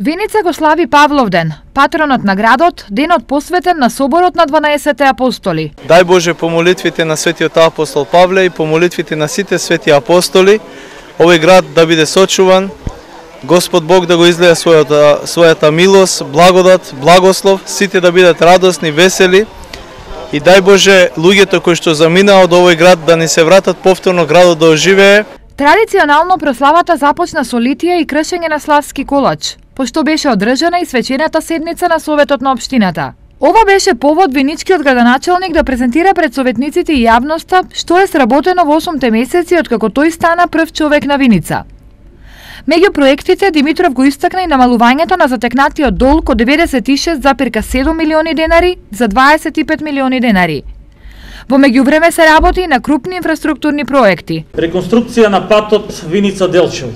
Виница го слави Павловден, патронот на градот, денот посветен на соборот на 12 апостоли. Дај Боже по молитвите на светиот апостол Павле и по молитвите на сите свети апостоли, овој град да биде сочуван, Господ Бог да го излеја својата милост, благодат, благослов, сите да бидат радосни, весели и дај Боже луѓето кои што заминаа од овој град да ни се вратат повторно градот да оживее. Традиционално прославата започна со литија и кршење на славски колач, пошто беше одржана и свечената седница на Советот на општината. Ова беше повод виничкиот градоначалник да презентира пред советниците и јавноста што е сработено во 8 месеци откако тој стана прв човек на Виница. Меѓу проектите Димитров го истакна и намалувањето на затекнатиот долг од 96,7 милиони денари за 25 милиони денари. Во меѓувреме се работи и на крупни инфраструктурни проекти. Реконструкција на патот Виница-Делчево.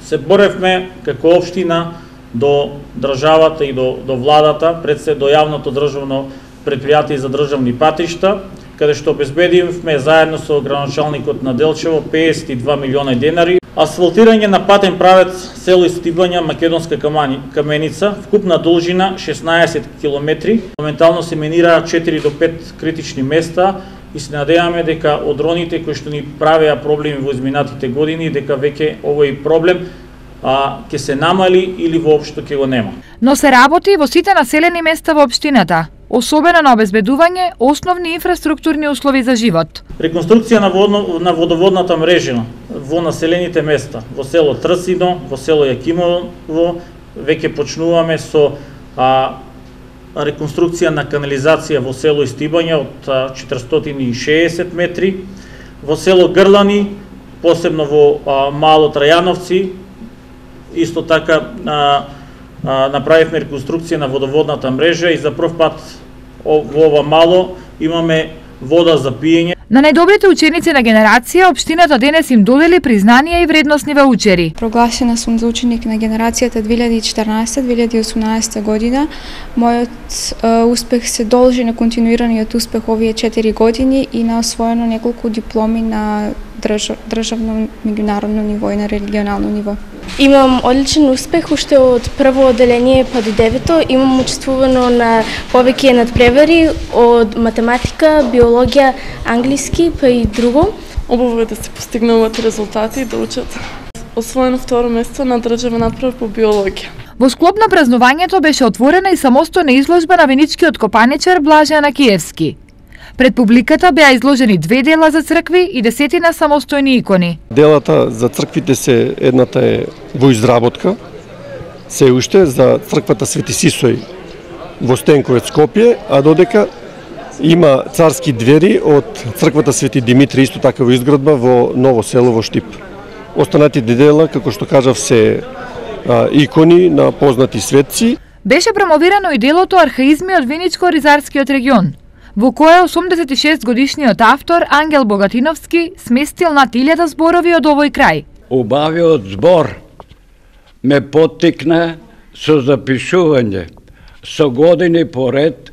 Се боревме како општина до државата и до владата, пред се до јавното државно предпријатие за државни патишта, каде што обезбедивме заедно со градоначалникот на Делчево 52 милиона денари. Асфалтирање на патен правец село Истибања Македонска каменица, вкупна должина 16 километри. Моментално се менираат 4 до 5 критични места и се надеваме дека одроните кои што ни правеа проблеми во изминатите години, дека веќе овој проблем ќе се намали или воопшто ќе го нема. Но се работи во сите населени места во општината, особено на обезбедување основни инфраструктурни услови за живот. Реконструкција на водоводната мрежа во населените места, во село Трсино, во село Јакимово, веќе почнуваме со реконструкција на канализација во село Истибања од 460 метри, во село Грлани, посебно во Мало Трајановци, исто така направивме реконструкција на водоводната мрежа и за прв пат во ова мало имаме вода за пиење. На најдобрите ученици на генерација, општината денес им додели признанија и вредносни ваучери. Прогласена сум за ученик на генерацијата 2014-2018 година. Мојот успех се должи на континуираниот успех овие 4 години и на освоено неколку дипломи на државно, меѓународно ниво и на регионално ниво. Имам одличен успех уште од прво оделение па до 9-то. Имам учествувано на повеќе надпревари од математика, биологија, англиски па и друго. Убаво е да се постигнуваат резултати и да учат. Освоено второ место на државен надпрев по биологија. Во склоп на празнувањето беше отворена и самостојна изложба на виничкиот копаничар Блаже Анакиевски. Пред публиката беа изложени 2 дела за цркви и 10 самостојни икони. Делата за црквите едната е во изработка, се уште за црквата Свети Сисој во Стенковец Скопје, а додека има царски двери од црквата Свети Димитри исто така во изградба во Ново село во Штип. Останатите дела, како што кажав, се икони на познати светци. Беше промовирано и делото Архаизми од Виничко-Ризарскиот регион, во кое 86 годишниот автор Ангел Богатиновски сместил над 1000 зборови од овој крај. Убавиот збор ме поттикна со запишување. Со години поред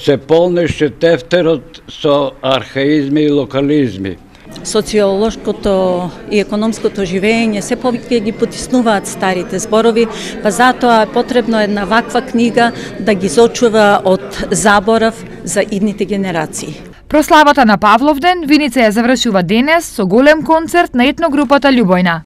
се полнеше тефтерот со архаизми и локализми. Социолошкото и економското живење се повеќе ги потиснуваат старите зборови, па затоа е потребно една ваква книга да ги зочува од заборав за идните генерации. Прославата на Павловден Виница ја завршува денес со голем концерт на етногрупата Љубојна.